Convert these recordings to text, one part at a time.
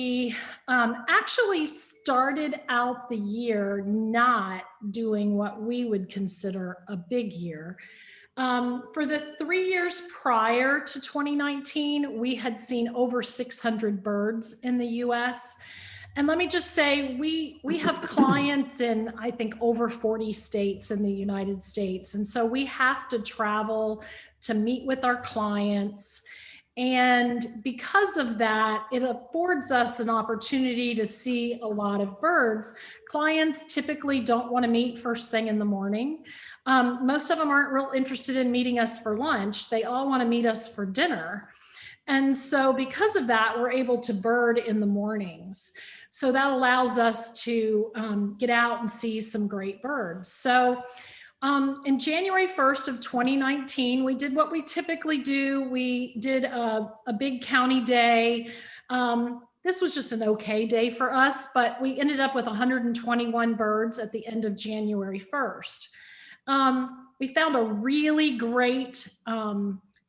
We actually started out the year not doing what we would consider a big year. For the 3 years prior to 2019, we had seen over 600 birds in the US. And let me just say, we have clients in, I think, over 40 states in the United States. And so we have to travel to meet with our clients. And because of that, it affords us an opportunity to see a lot of birds. Clients typically don't want to meet first thing in the morning. Most of them aren't real interested in meeting us for lunch. They all want to meet us for dinner. And so because of that, we're able to bird in the mornings. So that allows us to get out and see some great birds. So in January 1st of 2019, we did what we typically do. We did a big county day. This was just an okay day for us, but we ended up with 121 birds at the end of January 1st. We found a really great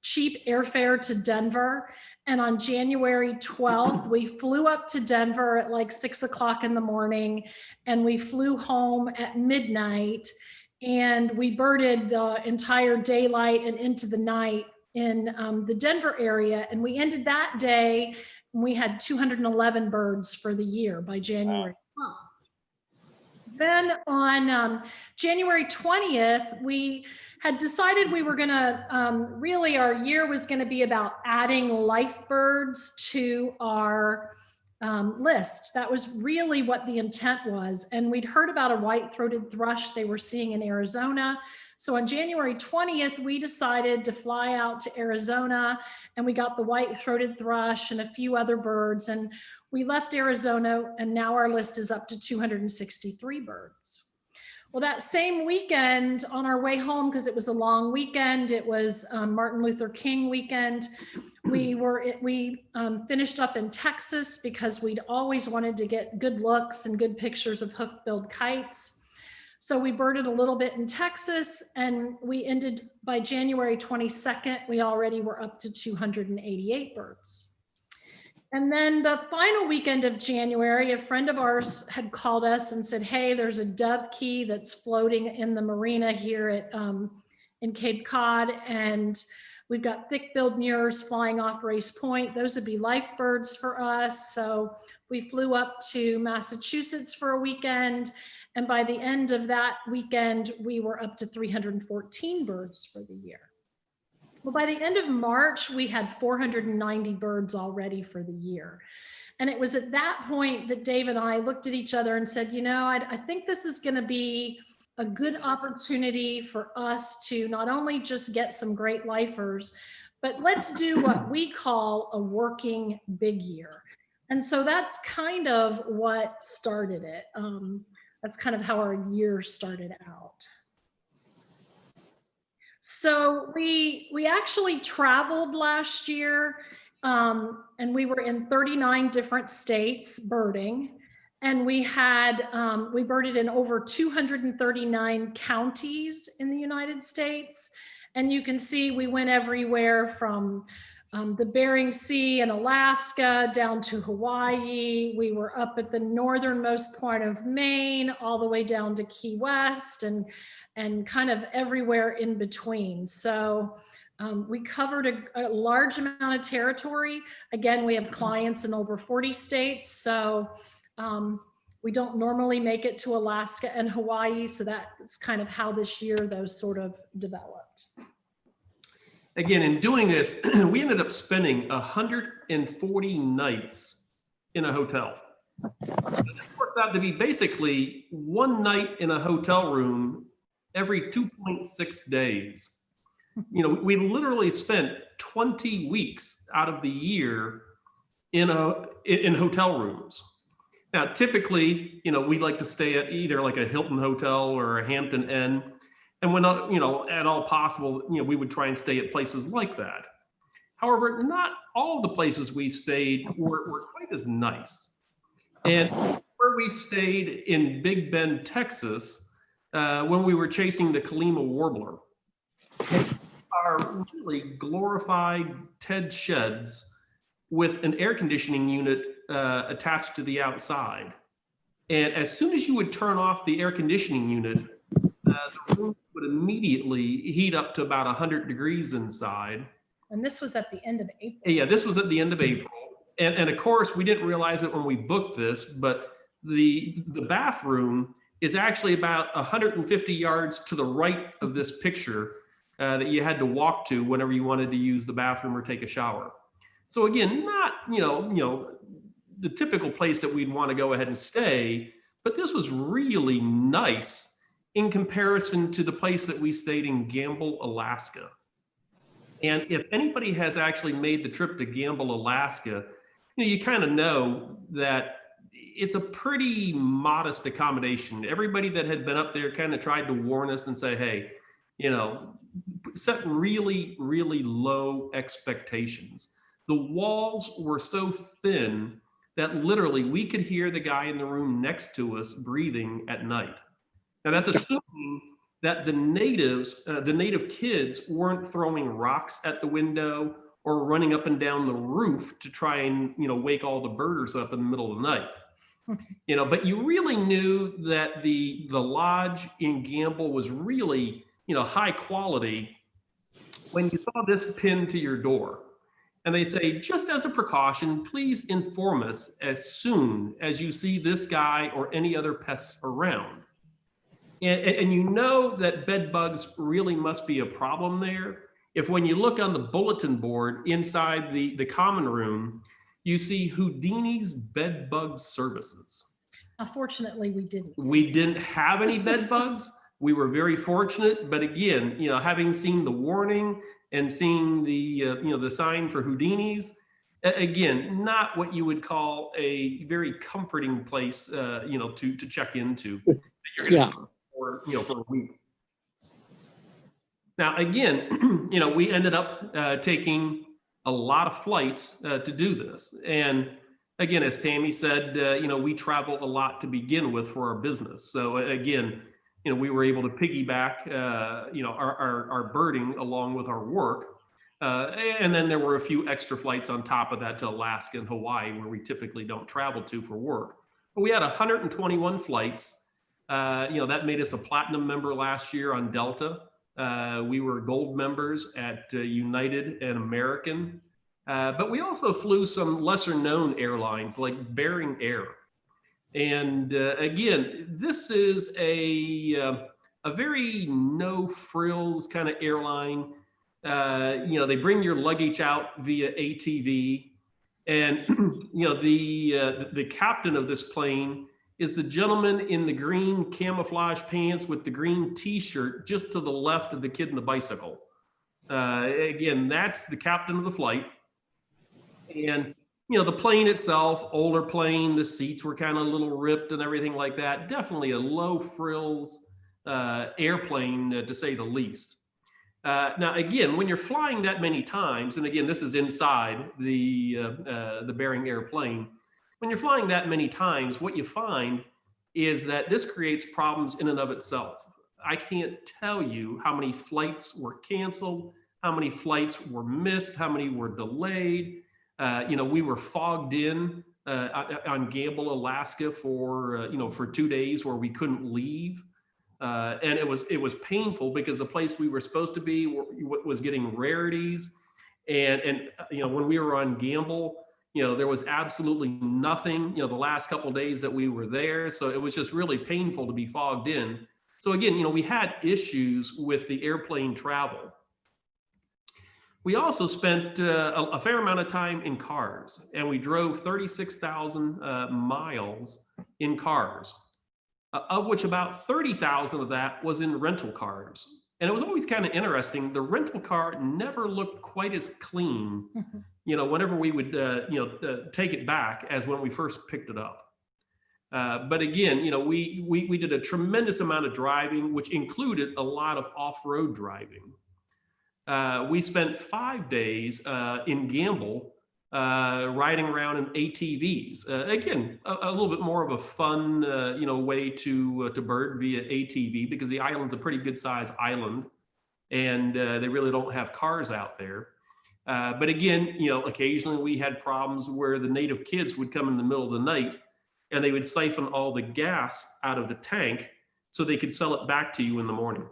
cheap airfare to Denver. And on January 12th, we flew up to Denver at like 6 o'clock in the morning, and we flew home at midnight. And we birded the entire daylight and into the night in the Denver area. And we ended that day, and we had 211 birds for the year by January 12th. Then on January 20th, we had decided we were gonna, really our year was gonna be about adding life birds to our list. That was really what the intent was. And we'd heard about a white-throated thrush they were seeing in Arizona. So on January 20th, we decided to fly out to Arizona, and we got the white-throated thrush and a few other birds. And we left Arizona, and now our list is up to 263 birds. Well, that same weekend on our way home, because it was a long weekend, it was Martin Luther King weekend, we finished up in Texas because we'd always wanted to get good looks and good pictures of hook-billed kites. So we birded a little bit in Texas, and we ended by January 22nd, we already were up to 288 birds. And then the final weekend of January, a friend of ours had called us and said, hey, there's a dove key that's floating in the marina here at in Cape Cod, and we've got thick-billed murres flying off Race Point. Those would be life birds for us. So we flew up to Massachusetts for a weekend, and by the end of that weekend, we were up to 314 birds for the year. Well, by the end of March, we had 490 birds already for the year. And it was at that point that Dave and I looked at each other and said, you know, I think this is going to be a good opportunity for us to not only just get some great lifers, but let's do what we call a working big year. And so that's kind of what started it. That's kind of how our year started out. So we actually traveled last year, and we were in 39 different states birding, and we birded in over 239 counties in the United States. And you can see we went everywhere from the Bering Sea and Alaska down to Hawaii. We were up at the northernmost point of Maine, all the way down to Key West, and kind of everywhere in between. So we covered a large amount of territory. Again, we have clients in over 40 states. So we don't normally make it to Alaska and Hawaii. So that's kind of how this year those sort of developed. Again, in doing this, we ended up spending 140 nights in a hotel. It works out to be basically one night in a hotel room every 2.6 days. You know, we literally spent 20 weeks out of the year in hotel rooms. Now, typically, you know, we like to stay at either like a Hilton hotel or a Hampton Inn. And when, you know, at all possible, you know, we would try and stay at places like that. However, not all of the places we stayed were quite as nice. And where we stayed in Big Bend, Texas, when we were chasing the Kalimo Warbler, are really glorified Ted sheds with an air conditioning unit attached to the outside. And as soon as you would turn off the air conditioning unit, the room would immediately heat up to about 100 degrees inside. And this was at the end of April. Yeah, this was at the end of April. And of course, we didn't realize it when we booked this, but the bathroom is actually about 150 yards to the right of this picture that you had to walk to whenever you wanted to use the bathroom or take a shower. So again, not, the typical place that we'd want to go ahead and stay, but this was really nice in comparison to the place that we stayed in Gamble, Alaska. And if anybody has actually made the trip to Gamble, Alaska, you kind of know that it's a pretty modest accommodation. Everybody that had been up there kind of tried to warn us and say, hey, set really, really low expectations. The walls were so thin that literally we could hear the guy in the room next to us breathing at night. Now that's assuming that the native kids weren't throwing rocks at the window or running up and down the roof to try and, wake all the birders up in the middle of the night. But you really knew that the lodge in Gamble was really, high quality when you saw this pinned to your door. And they say, just as a precaution, please inform us as soon as you see this guy or any other pests around. And you know that bed bugs really must be a problem there. If when you look on the bulletin board inside the common room, you see Houdini's bed bug services. Unfortunately, we didn't. We didn't have any bed bugs. We were very fortunate, but again, having seen the warning and seeing the sign for Houdini's, again, not what you would call a very comforting place, to check into. Yeah. For a week. Now, again, we ended up taking a lot of flights to do this. And again, as Tammy said, we travel a lot to begin with for our business. So again, we were able to piggyback, our birding along with our work. And then there were a few extra flights on top of that to Alaska and Hawaii, where we typically don't travel to for work. But we had 121 flights. That made us a platinum member last year on Delta. We were gold members at United and American. But we also flew some lesser known airlines like Bering Air. And again, this is a very no frills kind of airline. They bring your luggage out via ATV. And, the captain of this plane is the gentleman in the green camouflage pants with the green t-shirt just to the left of the kid in the bicycle. Again, that's the captain of the flight. And, the plane itself, older plane, the seats were kind of a little ripped and everything like that. Definitely a low frills airplane to say the least. Now, again, when you're flying that many times, and again, this is inside the Bering airplane, when you're flying that many times, what you find is that this creates problems in and of itself. I can't tell you how many flights were canceled, how many flights were missed, how many were delayed. We were fogged in on Gamble, Alaska for 2 days where we couldn't leave. And it was painful because the place we were supposed to be was getting rarities. And when we were on Gamble, there was absolutely nothing, the last couple of days that we were there. So it was just really painful to be fogged in. So again, we had issues with the airplane travel. We also spent a fair amount of time in cars, and we drove 36,000 miles in cars, of which about 30,000 of that was in rental cars. And it was always kind of interesting. The rental car never looked quite as clean, whenever we would, take it back as when we first picked it up. But again, we did a tremendous amount of driving, which included a lot of off-road driving. We spent 5 days in Gamble riding around in ATVs. Again, a little bit more of a fun, way to bird via ATV, because the island's a pretty good size island, and they really don't have cars out there. But again, occasionally we had problems where the native kids would come in the middle of the night and they would siphon all the gas out of the tank so they could sell it back to you in the morning.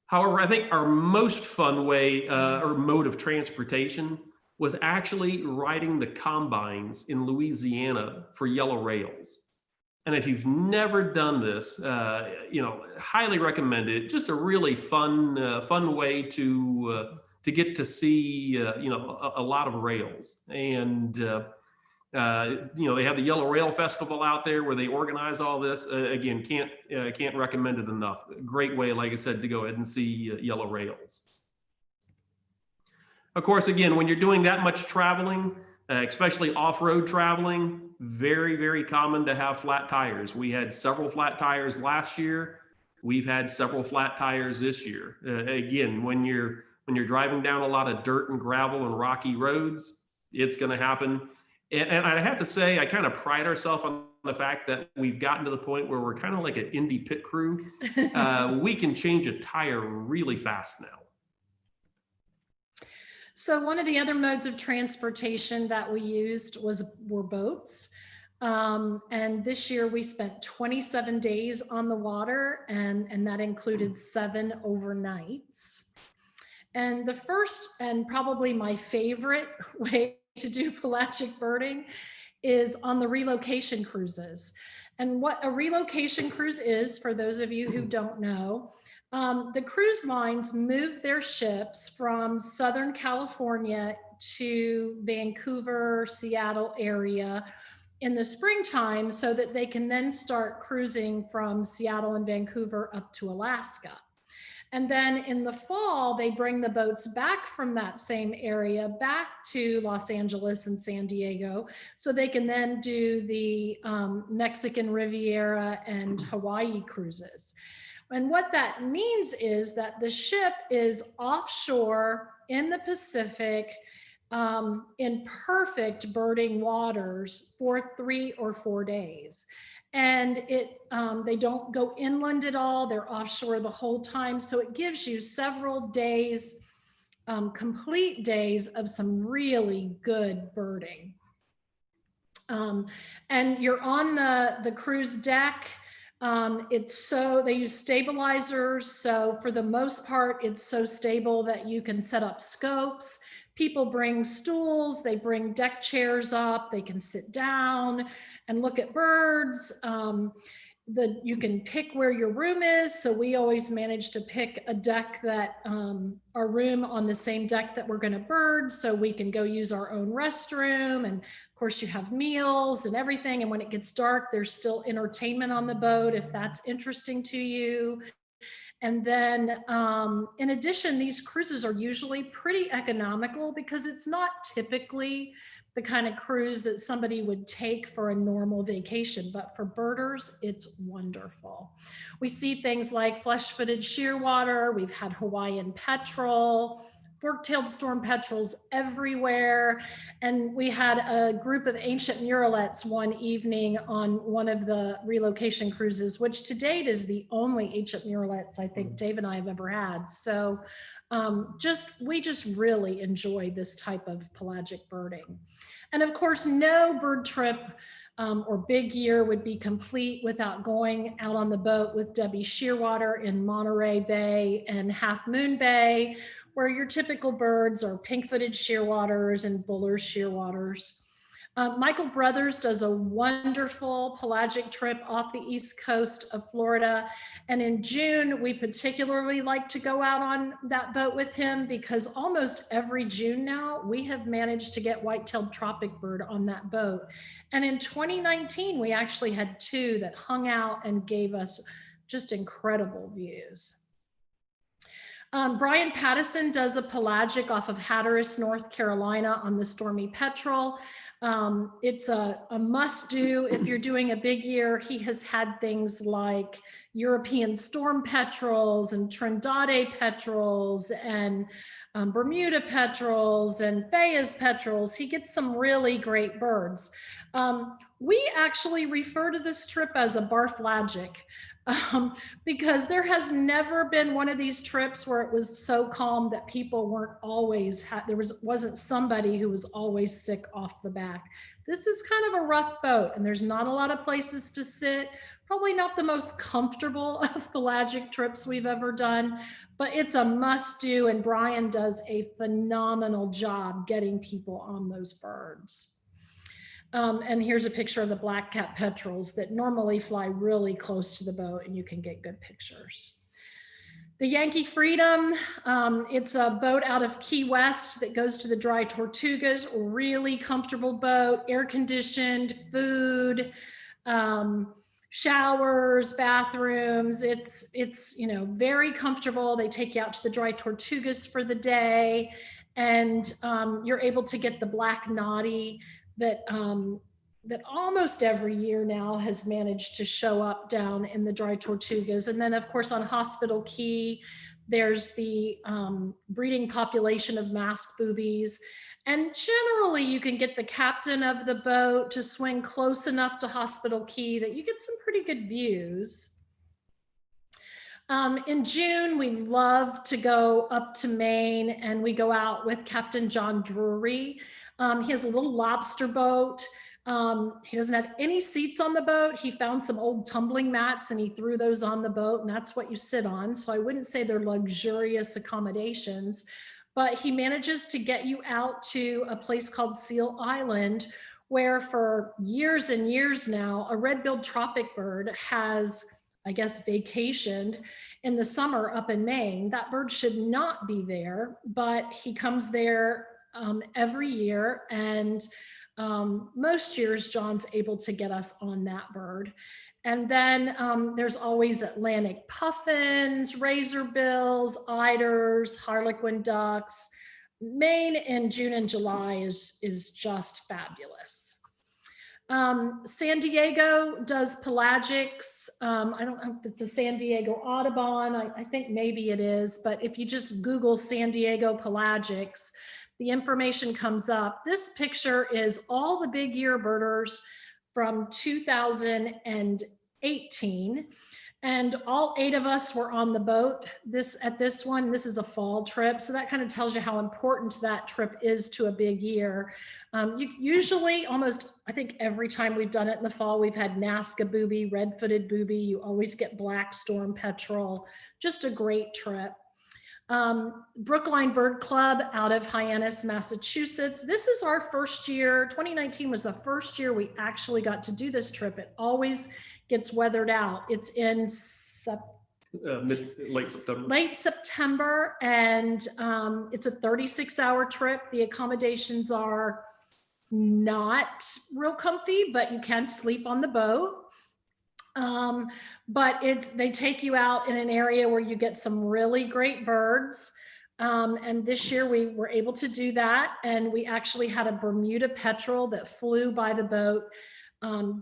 However, I think our most fun way or mode of transportation was actually riding the combines in Louisiana for yellow rails. And if you've never done this, highly recommend it. Just a really fun way to get to see, a lot of rails. And they have the Yellow Rail Festival out there where they organize all this. Again, can't recommend it enough. Great way, like I said, to go ahead and see yellow rails. Of course, again, when you're doing that much traveling, especially off-road traveling, very, very common to have flat tires. We had several flat tires last year. We've had several flat tires this year. Again, when you're driving down a lot of dirt and gravel and rocky roads, it's going to happen. And I have to say, I kind of pride ourselves on the fact that we've gotten to the point where we're kind of like an indie pit crew. We can change a tire really fast now. So one of the other modes of transportation that we used were boats. And this year we spent 27 days on the water, and that included 7 overnights. And the first and probably my favorite way to do pelagic birding is on the relocation cruises. And what a relocation cruise is, for those of you who don't know, the cruise lines move their ships from Southern California to Vancouver, Seattle area in the springtime so that they can then start cruising from Seattle and Vancouver up to Alaska. And then in the fall, they bring the boats back from that same area back to Los Angeles and San Diego, so they can then do the Mexican Riviera and Hawaii cruises. And what that means is that the ship is offshore in the Pacific in perfect birding waters for 3 or 4 days. And they don't go inland at all. They're offshore the whole time. So it gives you several days, complete days of some really good birding. And you're on the cruise deck. They use stabilizers. So for the most part, it's so stable that you can set up scopes. People bring stools, they bring deck chairs up, they can sit down and look at birds. You can pick where your room is. So we always manage to pick a deck our room on the same deck that we're gonna bird, so we can go use our own restroom. And of course you have meals and everything. And when it gets dark, there's still entertainment on the boat if that's interesting to you. And then in addition, these cruises are usually pretty economical because it's not typically the kind of cruise that somebody would take for a normal vacation, but for birders, it's wonderful. We see things like flesh-footed shearwater, we've had Hawaiian petrel, fork-tailed storm petrels everywhere. And we had a group of ancient murrelets one evening on one of the relocation cruises, which to date is the only ancient murrelets I think Dave and I have ever had. So we just really enjoy this type of pelagic birding. And of course, no bird trip or big year would be complete without going out on the boat with Debbie Shearwater in Monterey Bay and Half Moon Bay, where your typical birds are pink-footed shearwaters and Buller's shearwaters. Michael Brothers does a wonderful pelagic trip off the east coast of Florida. And in June, we particularly like to go out on that boat with him because almost every June now, we have managed to get white-tailed tropic bird on that boat. And in 2019, we actually had 2 that hung out and gave us just incredible views. Brian Pattison does a pelagic off of Hatteras, North Carolina on the Stormy Petrel. It's a must do if you're doing a big year. He has had things like European storm petrels and Trinidad petrels and Bermuda petrels and VAAS petrels. He gets some really great birds. We actually refer to this trip as a barflagic because there has never been one of these trips where it was so calm that people weren't always, wasn't somebody who was always sick off the back. This is kind of a rough boat and there's not a lot of places to sit. Probably not the most comfortable of pelagic trips we've ever done, but it's a must do. And Brian does a phenomenal job getting people on those birds. And here's a picture of the black-capped petrels that normally fly really close to the boat and you can get good pictures. The Yankee Freedom, it's a boat out of Key West that goes to the Dry Tortugas, really comfortable boat, air conditioned, food, showers, bathrooms. It's very comfortable. They take you out to the Dry Tortugas for the day, and you're able to get the black noddy that almost every year now has managed to show up down in the Dry Tortugas. And then of course on Hospital Key, there's the breeding population of masked boobies. And generally you can get the captain of the boat to swing close enough to Hospital Key that you get some pretty good views. In June, we love to go up to Maine and we go out with Captain John Drury. He has a little lobster boat. He doesn't have any seats on the boat. He found some old tumbling mats and he threw those on the boat, and that's what you sit on. So I wouldn't say they're luxurious accommodations, but he manages to get you out to a place called Seal Island, where for years and years now, a red-billed tropic bird has, I guess, vacationed in the summer up in Maine. That bird should not be there, but he comes there every year, and most years John's able to get us on that bird. And then there's always Atlantic puffins, razorbills, eiders, harlequin ducks. Maine in June and July is just fabulous. San Diego does pelagics. I don't know if it's a San Diego Audubon. I think maybe it is, but if you just Google San Diego pelagics, the information comes up. This picture is all the big year birders from 2018. And all 8 of us were on the boat at this one. This is a fall trip. So that kind of tells you how important that trip is to a big year. Usually almost, I think every time we've done it in the fall, we've had Nazca booby, red-footed booby. You always get black storm petrel. Just a great trip. Brookline Bird Club out of Hyannis, Massachusetts. This is our first year. 2019 was the first year we actually got to do this trip. It always gets weathered out. It's in late September, and it's a 36-hour trip. The accommodations are not real comfy, but you can sleep on the boat. But they take you out in an area where you get some really great birds. And this year we were able to do that. And we actually had a Bermuda petrel that flew by the boat,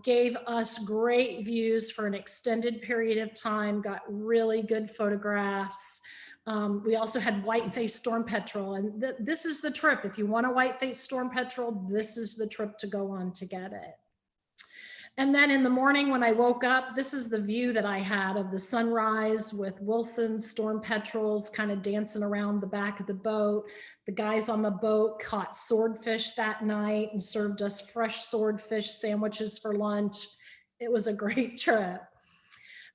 gave us great views for an extended period of time, got really good photographs. We also had white-faced storm petrel, and this is the trip. If you want a white-faced storm petrel, this is the trip to go on to get it. And then in the morning when I woke up, this is the view that I had of the sunrise with Wilson's storm petrels kind of dancing around the back of the boat. The guys on the boat caught swordfish that night and served us fresh swordfish sandwiches for lunch. It was a great trip.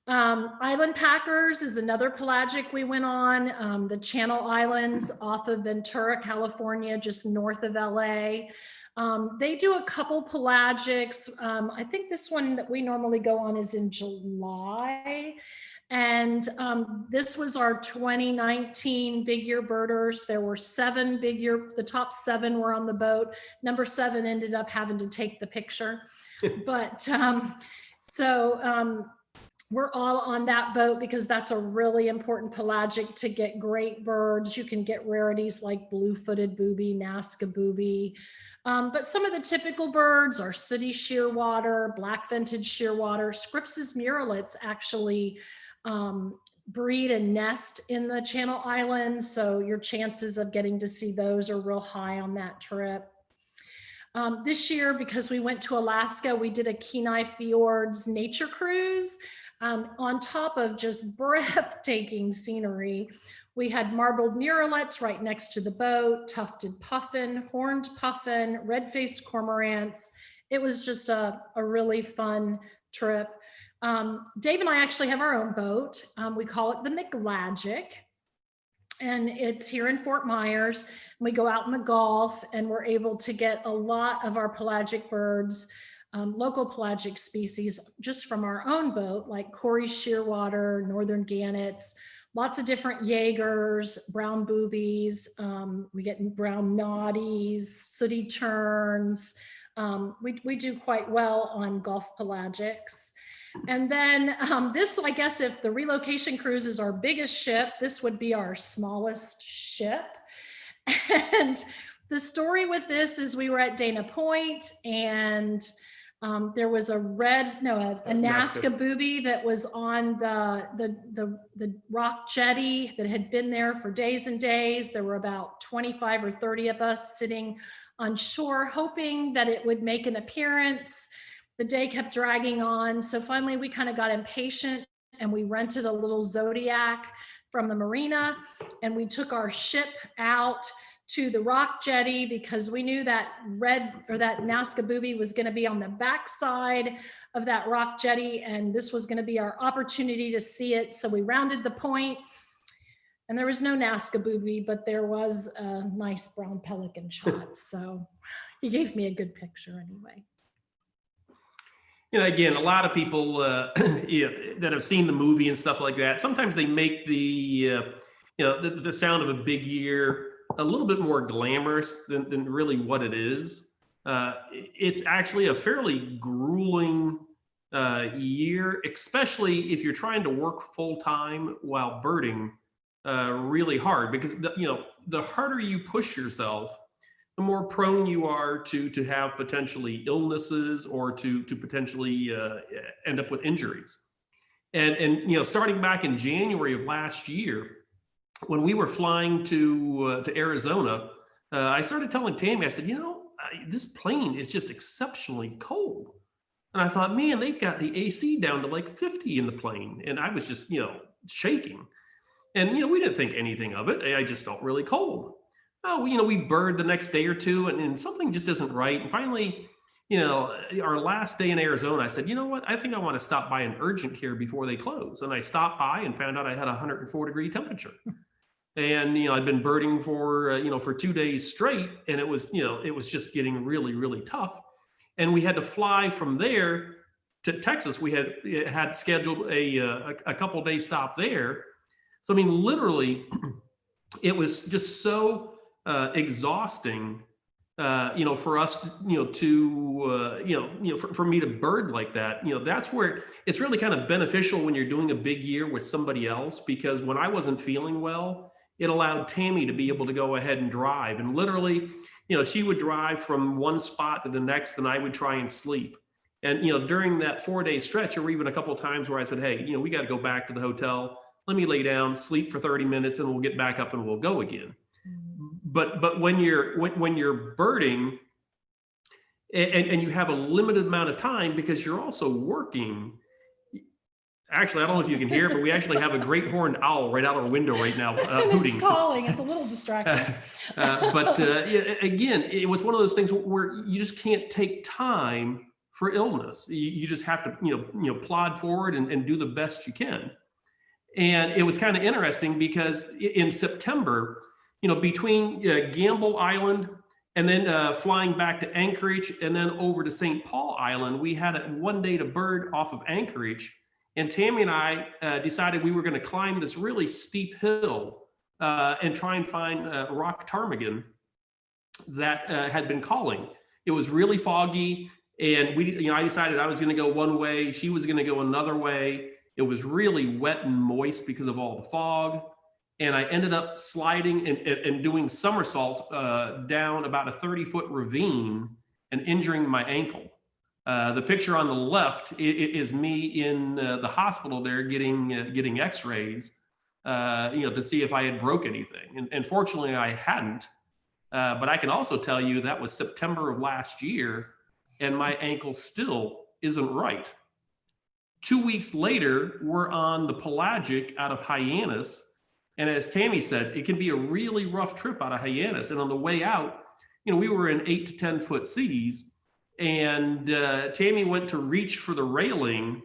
Island Packers is another pelagic we went on. The Channel Islands off of Ventura, California, just north of LA. They do a couple pelagics. I think this one that we normally go on is in July. And this was our 2019 big year birders. There were 7 big year, the top 7 were on the boat. Number 7 ended up having to take the picture. But we're all on that boat because that's a really important pelagic to get great birds. You can get rarities like blue-footed booby, Nazca booby. But some of the typical birds are sooty shearwater, black-vented shearwater. Scripps' murrelets actually breed and nest in the Channel Islands. So your chances of getting to see those are real high on that trip. This year, because we went to Alaska, we did a Kenai Fjords nature cruise. On top of just breathtaking scenery, we had marbled murrelets right next to the boat, tufted puffin, horned puffin, red-faced cormorants. It was just a really fun trip. Dave and I actually have our own boat. We call it the McLagic. And it's here in Fort Myers. We go out in the Gulf and we're able to get a lot of our pelagic birds, local pelagic species, just from our own boat, like Cory shearwater, northern gannets, lots of different Jaegers, brown boobies. We get brown noddies, sooty terns. We do quite well on Gulf pelagics. And then this, I guess, if the relocation cruise is our biggest ship, this would be our smallest ship. And the story with this is we were at Dana Point and there was a Nazca booby that was on the rock jetty that had been there for days and days. There were about 25 or 30 of us sitting on shore, hoping that it would make an appearance. The day kept dragging on. So finally we kind of got impatient and we rented a little Zodiac from the marina and we took our ship out to the rock jetty because we knew that that Nazca booby was going to be on the backside of that rock jetty and this was going to be our opportunity to see it. So we rounded the point and there was no Nazca booby, but there was a nice brown pelican shot. So he gave me a good picture anyway. Again, a lot of people that have seen the movie and stuff like that, sometimes they make the sound of a big year a little bit more glamorous than really what it is. It's actually a fairly grueling year, especially if you're trying to work full time while birding really hard, because the harder you push yourself, the more prone you are to have potentially illnesses or to potentially end up with injuries. And starting back in January of last year, when we were flying to Arizona, I started telling Tammy, I said, this plane is just exceptionally cold. And I thought, man, they've got the AC down to like 50 in the plane. And I was just, shaking. And, we didn't think anything of it. I just felt really cold. Oh, we bird the next day or two and something just isn't right. And finally, our last day in Arizona, I said, you know what? I think I want to stop by an urgent care before they close. And I stopped by and found out I had a 104-degree temperature. And, I'd been birding for 2 days straight. And it was just getting really, really tough. And we had to fly from there to Texas. We had scheduled a couple day stop there. So, literally, it was just so exhausting, for us, for me to bird like that. That's where it's really kind of beneficial when you're doing a big year with somebody else, because when I wasn't feeling well, it allowed Tammy to be able to go ahead and drive. And literally, she would drive from one spot to the next and I would try and sleep. And, during that 4-day stretch, there were even a couple of times where I said, hey, we got to go back to the hotel. Let me lay down, sleep for 30 minutes and we'll get back up and we'll go again. But when you're birding and you have a limited amount of time because you're also working. Actually, I don't know if you can hear, but we actually have a great horned owl right out our window right now hooting. It's calling. It's a little distracting. But again, it was one of those things where you just can't take time for illness. You just have to plod forward and do the best you can. And it was kind of interesting because in September, between Gamble Island and then flying back to Anchorage and then over to St. Paul Island, we had 1 day to bird off of Anchorage. And Tammy and I decided we were going to climb this really steep hill and try and find rock ptarmigan that had been calling. It was really foggy, and I decided I was going to go one way, she was going to go another way. It was really wet and moist because of all the fog. And I ended up sliding and doing somersaults down about a 30-foot ravine and injuring my ankle. The picture on the left is me in the hospital there getting X-rays, to see if I had broke anything. And fortunately, I hadn't. But I can also tell you that was September of last year, and my ankle still isn't right. 2 weeks later, we're on the Pelagic out of Hyannis. And as Tammy said, it can be a really rough trip out of Hyannis. And on the way out, we were in 8 to 10 foot seas, and Tammy went to reach for the railing,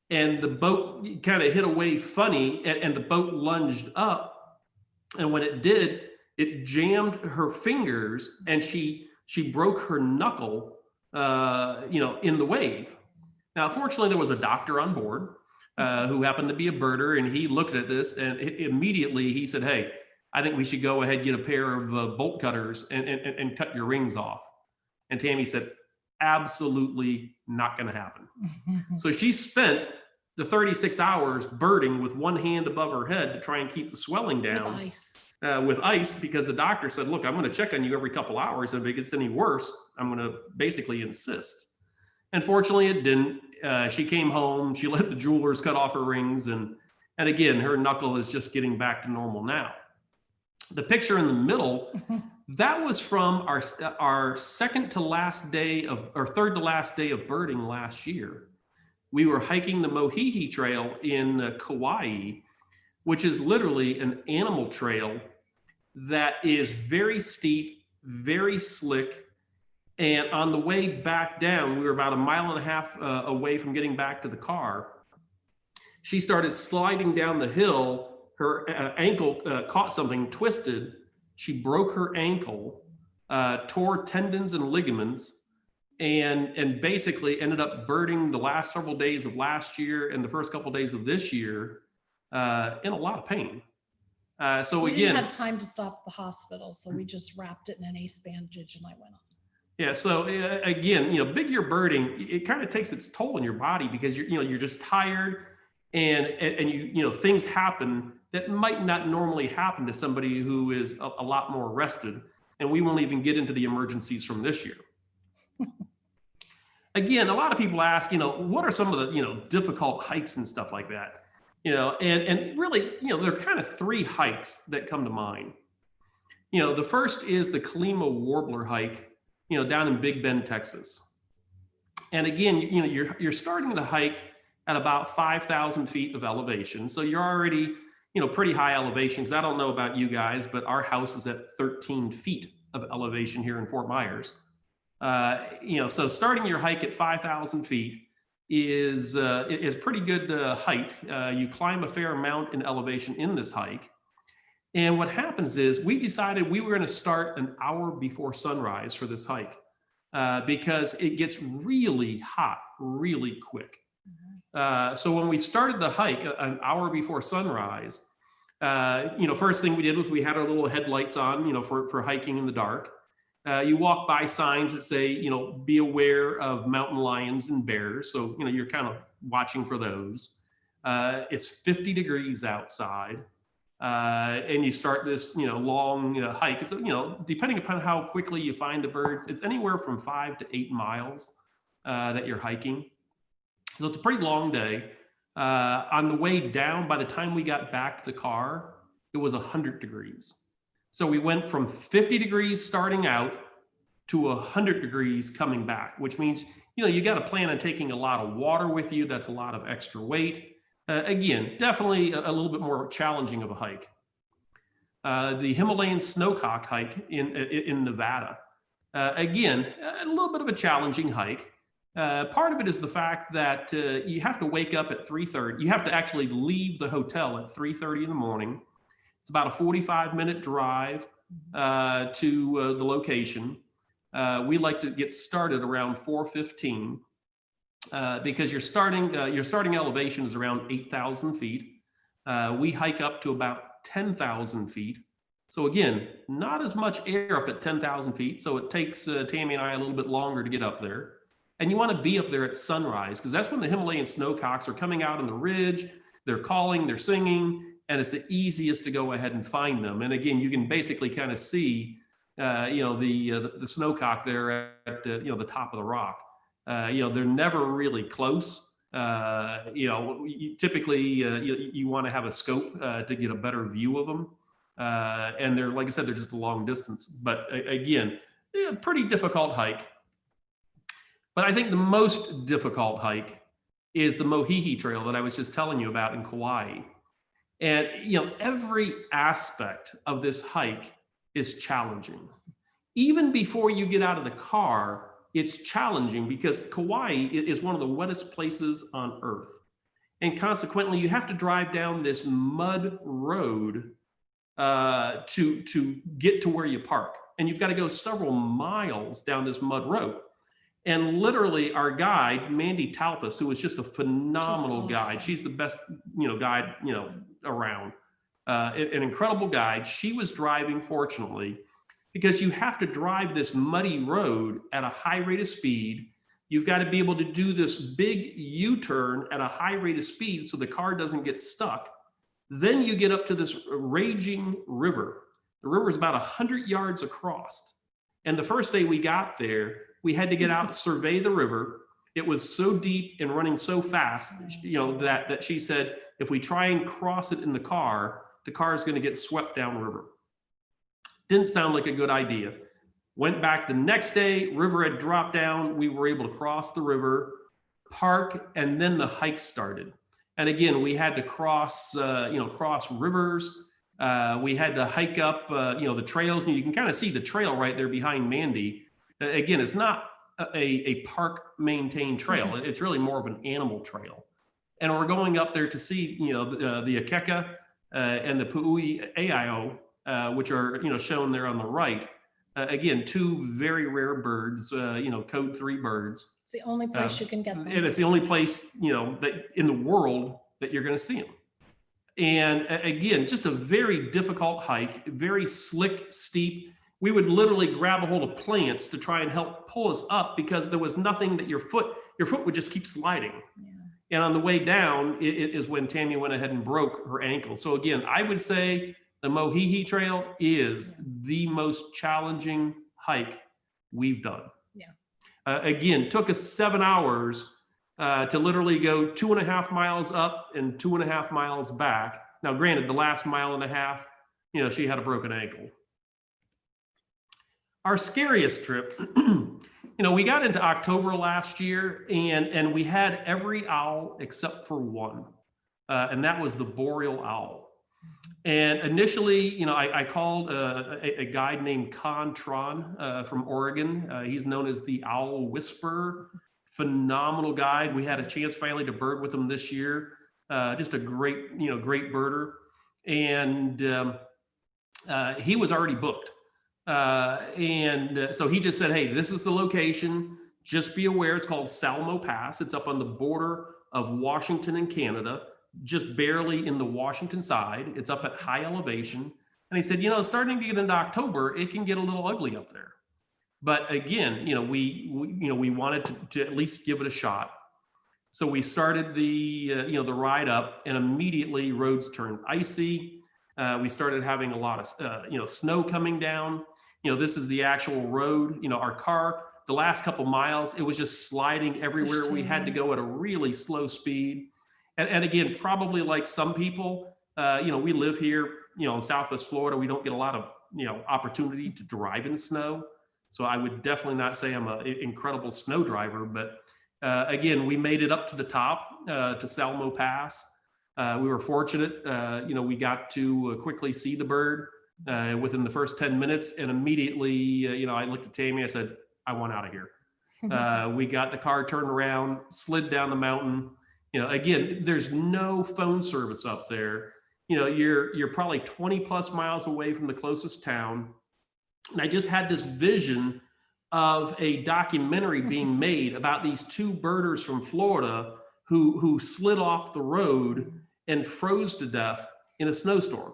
and the boat kind of hit a wave funny, and the boat lunged up. And when it did, it jammed her fingers, and she broke her knuckle, in the wave. Now, fortunately, there was a doctor on board who happened to be a birder, and he looked at this, and immediately he said, "Hey, I think we should go ahead and get a pair of bolt cutters and cut your rings off." And Tammy said, "Absolutely not going to happen." So she spent the 36 hours birding with one hand above her head to try and keep the swelling down. With ice, because the doctor said, "Look, I'm going to check on you every couple hours, and if it gets any worse, I'm going to basically insist." And fortunately, it didn't. She came home, she let the jewelers cut off her rings, and again, her knuckle is just getting back to normal now. The picture in the middle, that was from our second to last day of, or third to last day of birding last year. We were hiking the Mohihi Trail in Kauai, which is literally an animal trail that is very steep, very slick. And on the way back down, we were about 1.5 miles away from getting back to the car. She started sliding down the hill. Her ankle caught something, twisted. She broke her ankle, tore tendons and ligaments, and basically ended up birding the last several days of last year and the first couple of days of this year in a lot of pain. So we again, didn't have time to stop at the hospital, so we just wrapped it in an ace bandage and I went on. Yeah. So again, big year birding, it kind of takes its toll on your body because you're just tired, and things happen that might not normally happen to somebody who is a lot more rested. And we won't even get into the emergencies from this year. Again, a lot of people ask, what are some of the, difficult hikes and stuff like that, and really, there are kind of 3 hikes that come to mind. The first is the Kalimo Warbler hike, down in Big Bend, Texas. And again, you're starting the hike at about 5,000 feet of elevation. So you're already, pretty high elevation, because I don't know about you guys, but our house is at 13 feet of elevation here in Fort Myers. So starting your hike at 5,000 feet is pretty good height. You climb a fair amount in elevation in this hike. And what happens is we decided we were going to start an hour before sunrise for this hike because it gets really hot really quick. So when we started the hike an hour before sunrise, first thing we did was we had our little headlights on, for hiking in the dark. You walk by signs that say, be aware of mountain lions and bears. So, you're kind of watching for those. It's 50 degrees outside. And you start this, long hike. It's, depending upon how quickly you find the birds, it's anywhere from 5 to 8 miles that you're hiking. So it's a pretty long day. On the way down, by the time we got back to the car, it was 100 degrees. So we went from 50 degrees starting out to 100 degrees coming back, which means, you got to plan on taking a lot of water with you. That's a lot of extra weight. Again, definitely a little bit more challenging of a hike. The Himalayan snowcock hike in Nevada. Again, a little bit of a challenging hike. Part of it is the fact that you have to wake up at 3:30. You have to actually leave the hotel at 3:30 in the morning. It's about a 45-minute drive to the location. We like to get started around 4:15. Because your starting elevation is around 8,000 feet. We hike up to about 10,000 feet. So again, not as much air up at 10,000 feet. So it takes Tammy and I a little bit longer to get up there. And you want to be up there at sunrise, because that's when the Himalayan snowcocks are coming out on the ridge. They're calling, they're singing, and it's the easiest to go ahead and find them. And again, you can basically kind of see, the snowcock there at the top of the rock. They're never really close. Typically you want to have a scope to get a better view of them. And they're, like I said, they're just a long distance, but again, pretty difficult hike. But I think the most difficult hike is the Mohihi Trail that I was just telling you about in Kauai. And, every aspect of this hike is challenging. Even before you get out of the car, it's challenging because Kauai is one of the wettest places on earth. And consequently, you have to drive down this mud road to get to where you park. And you've got to go several miles down this mud road. And literally our guide, Mandy Talpas, who was just a phenomenal guide. She's the best, guide, around, an incredible guide. She was driving, fortunately, because you have to drive this muddy road at a high rate of speed. You've got to be able to do this big U-turn at a high rate of speed so the car doesn't get stuck. Then you get up to this raging river. The river is about 100 yards across. And the first day we got there, we had to get out and survey the river. It was so deep and running so fast, that she said, if we try and cross it in the car is going to get swept downriver. Didn't sound like a good idea. Went back the next day, river had dropped down. We were able to cross the river, park, and then the hike started. And again, we had to cross rivers. We had to hike up, the trails. And you can kind of see the trail right there behind Mandy. Again, it's not a park maintained trail. It's really more of an animal trail. And we're going up there to see, the Akeka and the Pu'ui Aio, which are, shown there on the right. Again, two very rare birds, code 3 birds. It's the only place you can get them. And it's the only place, that in the world that you're going to see them. And again, just a very difficult hike, very slick, steep. We would literally grab a hold of plants to try and help pull us up because there was nothing that your foot would just keep sliding. Yeah. And on the way down, it is when Tammy went ahead and broke her ankle. So again, I would say the Mohihi Trail is the most challenging hike we've done. Yeah. Again, took us 7 hours to literally go 2.5 miles up and 2.5 miles back. Now, granted, the last 1.5 miles, she had a broken ankle. Our scariest trip, we got into October last year and we had every owl except for one, and that was the boreal owl. And initially, I called a guide named Con Tron from Oregon. He's known as the Owl Whisperer. Phenomenal guide. We had a chance finally to bird with him this year. Just a great birder. And he was already booked. So he just said, hey, this is the location. Just be aware, it's called Kalimo Pass. It's up on the border of Washington and Canada, just barely in the Washington side. It's up at high elevation. And he said, starting to get into October, it can get a little ugly up there. But again, we wanted to at least give it a shot. So we started the ride up, and immediately roads turned icy. We started having a lot of, snow coming down. This is the actual road. Our car, the last couple miles, it was just sliding everywhere. We had to go at a really slow speed. And again, probably like some people, we live here, in Southwest Florida. We don't get a lot of, opportunity to drive in snow. So I would definitely not say I'm an incredible snow driver. But again, we made it up to the top, to Kalimo Pass. We were fortunate, we got to quickly see the bird within the first 10 minutes. And immediately, I looked at Tammy, I said, I want out of here. We got the car turned around, slid down the mountain. Again, there's no phone service up there. You're probably 20 plus miles away from the closest town. And I just had this vision of a documentary being made about these two birders from Florida who slid off the road and froze to death in a snowstorm.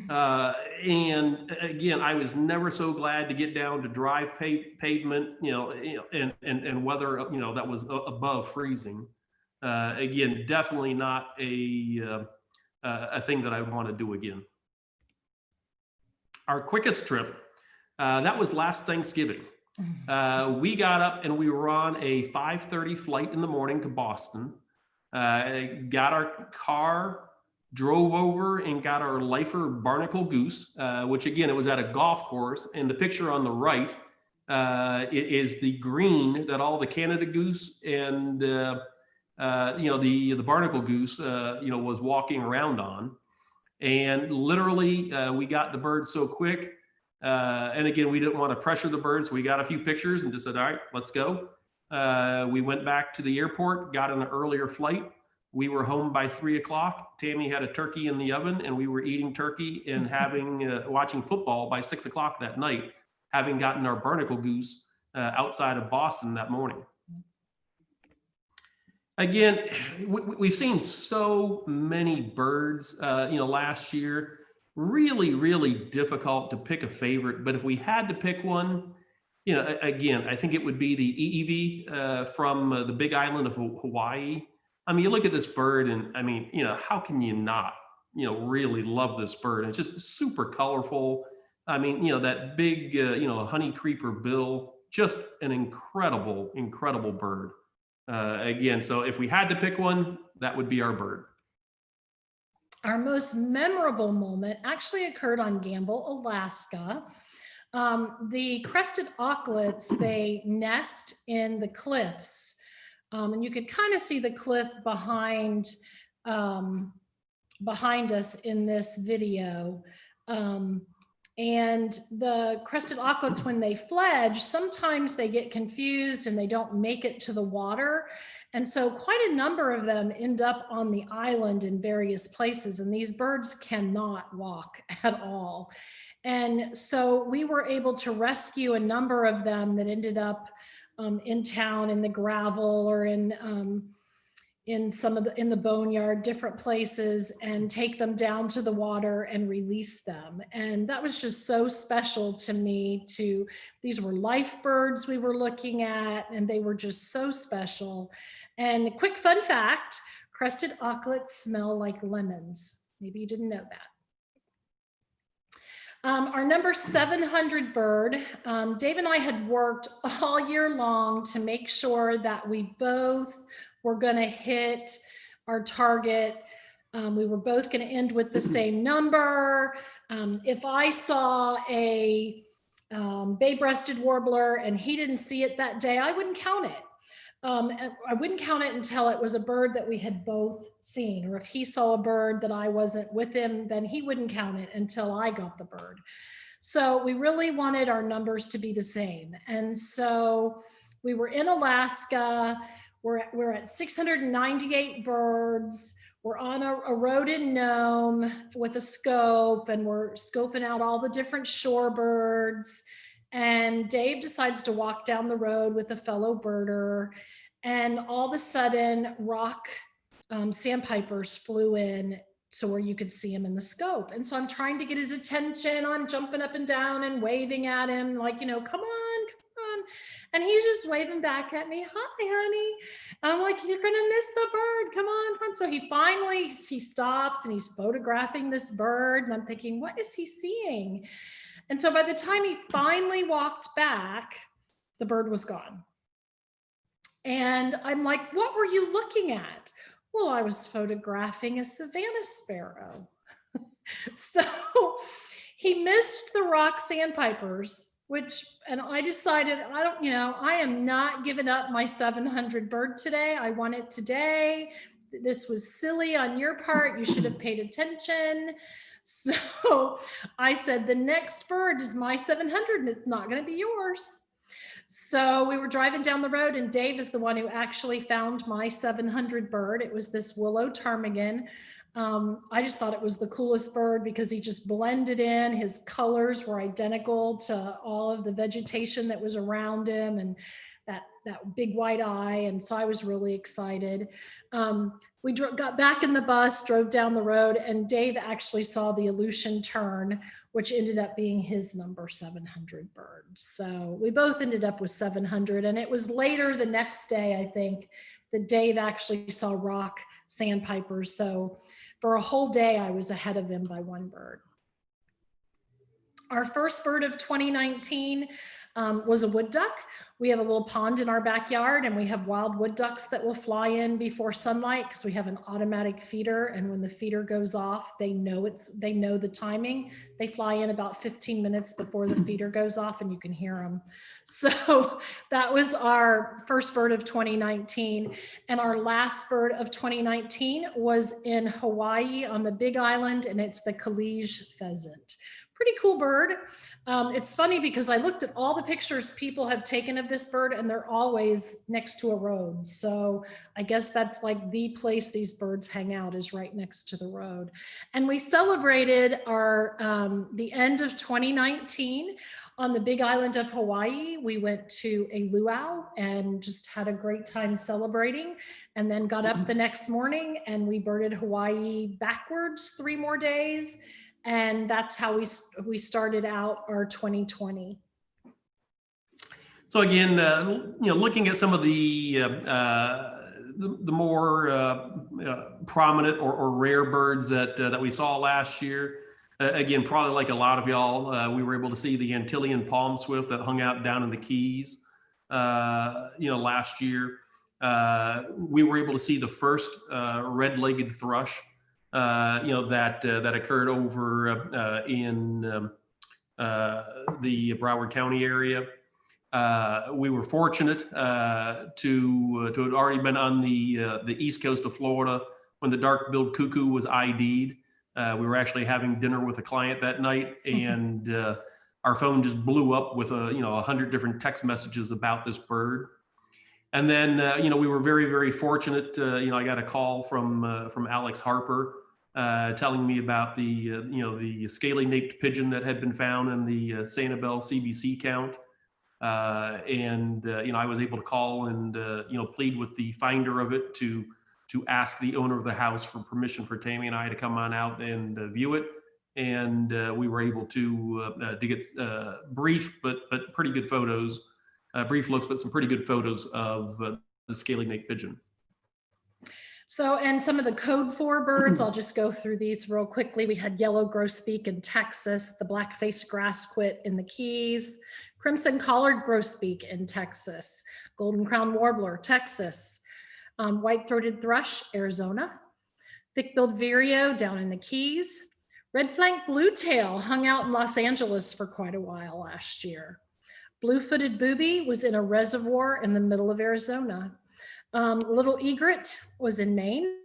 And again, I was never so glad to get down to drive pavement, and weather, that was above freezing. Again, definitely not a thing that I would want to do again. Our quickest trip, that was last Thanksgiving. We got up and we were on a 5:30 flight in the morning to Boston. Got our car, drove over and got our lifer barnacle goose, which again, it was at a golf course. And the picture on the right is the green that all the Canada goose and the barnacle goose was walking around on. And literally, we got the bird so quick. And again, we didn't want to pressure the birds. So we got a few pictures and just said, all right, let's go. We went back to the airport, got an earlier flight. We were home by 3 o'clock. Tammy had a turkey in the oven and we were eating turkey and watching football by 6 o'clock that night, having gotten our barnacle goose outside of Boston that morning. Again, we've seen so many birds, last year. Really, really difficult to pick a favorite. But if we had to pick one, again, I think it would be the EEV from the Big Island of Hawaii. I mean, you look at this bird, and I mean, how can you not, really love this bird? And it's just super colorful. I mean, that big, honey creeper bill, just an incredible, incredible bird. Again, so if we had to pick one, that would be our bird. Our most memorable moment actually occurred on Gamble, Alaska. The Crested Aquids, they nest in the cliffs. And you could kind of see the cliff behind us in this video. And the Crested Aquids, when they fledge, sometimes they get confused and they don't make it to the water. And so quite a number of them end up on the island in various places, and these birds cannot walk at all. And so we were able to rescue a number of them that ended up in town, in the gravel, or in the boneyard, different places, and take them down to the water and release them. And that was just so special to me. These were life birds we were looking at, and they were just so special. And quick fun fact, Crested Aquids smell like lemons. Maybe you didn't know that. Our number 700 bird, Dave and I had worked all year long to make sure that we both were going to hit our target. We were both going to end with the same number. If I saw a bay-breasted warbler and he didn't see it that day, I wouldn't count it. I wouldn't count it until it was a bird that we had both seen, or if he saw a bird that I wasn't with him, then he wouldn't count it until I got the bird. So we really wanted our numbers to be the same. And so we were in Alaska. We're at 698 birds. We're on a rodent gnome with a scope, and we're scoping out all the different shorebirds. And Dave decides to walk down the road with a fellow birder, and all of a sudden rock sandpipers flew in so where you could see him in the scope. And so I'm trying to get his attention. I'm jumping up and down and waving at him like, come on, come on. And he's just waving back at me, hi, honey. And I'm like, you're gonna miss the bird, come on, come on. So he stops and he's photographing this bird, and I'm thinking, what is he seeing? And so by the time he finally walked back, the bird was gone. And I'm like, what were you looking at? Well, I was photographing a savanna sparrow. So he missed the rock sandpipers, and I decided, I am not giving up my 700 bird today. I want it today. This was silly on your part. You should have paid attention. So I said, the next bird is my 700 and it's not going to be yours. So we were driving down the road, and Dave is the one who actually found my 700 bird. It was this willow ptarmigan. I just thought it was the coolest bird because he just blended in. His colors were identical to all of the vegetation that was around him, and that big white eye. And so I was really excited. We got back in the bus, drove down the road, and Dave actually saw the Aleutian tern, which ended up being his number 700 bird. So we both ended up with 700. And it was later the next day, I think, that Dave actually saw rock sandpipers. So for a whole day, I was ahead of him by one bird. Our first bird of 2019 was a wood duck. We have a little pond in our backyard, and we have wild wood ducks that will fly in before sunlight because we have an automatic feeder. And when the feeder goes off, they know the timing. They fly in about 15 minutes before the feeder goes off, and you can hear them. So that was our first bird of 2019. And our last bird of 2019 was in Hawaii on the Big Island, and it's the Kalije pheasant. Pretty cool bird. It's funny because I looked at all the pictures people have taken of this bird, and they're always next to a road. So I guess that's like the place these birds hang out, is right next to the road. And we celebrated our the end of 2019 on the Big Island of Hawaii. We went to a luau and just had a great time celebrating, and then got up the next morning and we birded Hawaii backwards 3 more days. And that's how we started out our 2020. So again, looking at some of the more prominent or rare birds that we saw last year. Again, probably like a lot of y'all, we were able to see the Antillean palm swift that hung out down in the Keys, last year. We were able to see the first red-legged thrush. That occurred over in the Broward County area. We were fortunate to have already been on the east coast of Florida when the dark-billed cuckoo was ID'd. We were actually having dinner with a client that night, and our phone just blew up with 100 different text messages about this bird. And then we were very, very fortunate. I got a call from Alex Harper. Telling me about the scaly-naped pigeon that had been found in the Sanibel CBC count, and I was able to call and plead with the finder of it to ask the owner of the house for permission for Tammy and I to come on out and view it, and we were able to get brief but pretty good photos, brief looks, but some pretty good photos of the scaly-naped pigeon. So, and some of the code 4 birds, I'll just go through these real quickly. We had yellow grosbeak in Texas, the black-faced grassquit in the Keys, crimson collared grosbeak in Texas, golden crown warbler, Texas, white-throated thrush, Arizona, thick-billed vireo down in the Keys, red-flanked bluetail hung out in Los Angeles for quite a while last year. Blue-footed booby was in a reservoir in the middle of Arizona. Little egret was in Maine.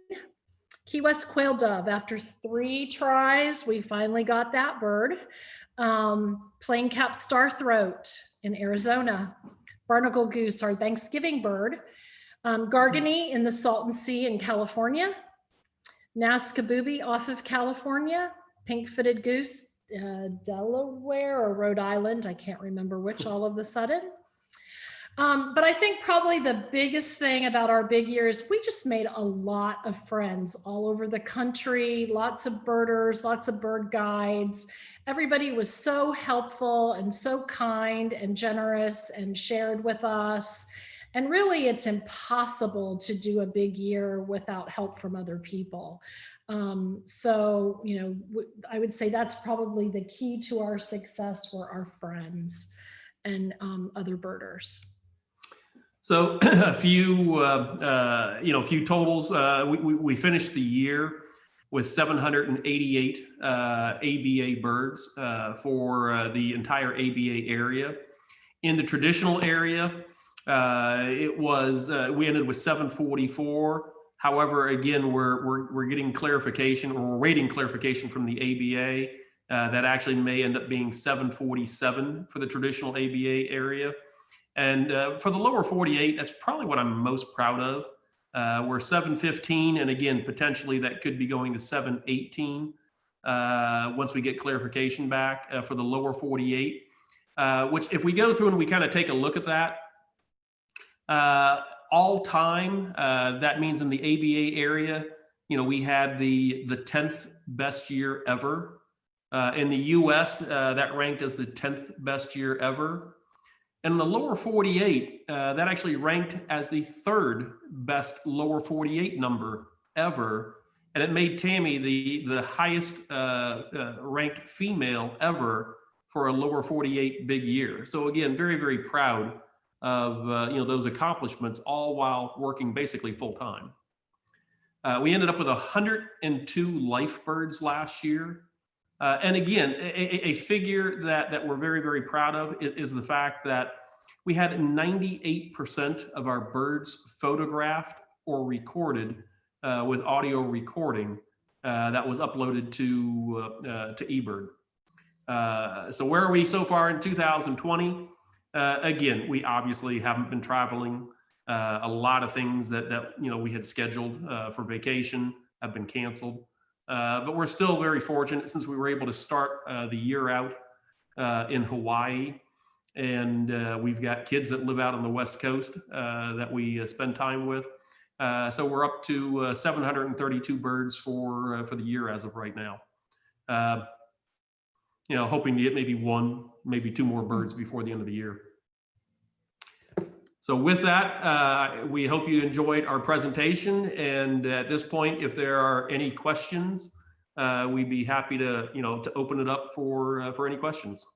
Key West quail dove, after 3 tries, we finally got that bird. Plain cap starthroat in Arizona. Barnacle goose, our Thanksgiving bird. Gargany in the Salton Sea in California. Nazca booby off of California. Pink-footed goose, Delaware or Rhode Island, I can't remember which all of a sudden. But I think probably the biggest thing about our big year is we just made a lot of friends all over the country, lots of birders, lots of bird guides. Everybody was so helpful and so kind and generous and shared with us. And really, it's impossible to do a big year without help from other people. So, I would say that's probably the key to our success were our friends and other birders. So a few totals. We finished the year with 788 ABA birds for the entire ABA area. In the traditional area, we ended with 744. However, again, we're getting clarification, or we're waiting clarification from the ABA that actually may end up being 747 for the traditional ABA area. And for the lower 48, that's probably what I'm most proud of. We're 715, and again, potentially that could be going to 718 once we get clarification back for the lower 48, which if we go through and we kind of take a look at that, all time, that means in the ABA area, we had the 10th best year ever. In the US, that ranked as the 10th best year ever. And in the lower 48, that actually ranked as the 3rd best lower 48 number ever. And it made Tammy the highest ranked female ever for a lower 48 big year. So again, very, very proud of those accomplishments, all while working basically full time. We ended up with 102 life birds last year. And again, a figure that we're very, very proud of is the fact that we had 98% of our birds photographed or recorded with audio recording that was uploaded to eBird. So where are we so far in 2020? Again, we obviously haven't been traveling. A lot of things that we had scheduled for vacation have been canceled. But we're still very fortunate since we were able to start the year out in Hawaii. And we've got kids that live out on the West Coast that we spend time with. So we're up to 732 birds for the year as of right now. Hoping to get maybe one, maybe two more birds before the end of the year. So with that, we hope you enjoyed our presentation. And at this point, if there are any questions, we'd be happy to open it up for any questions.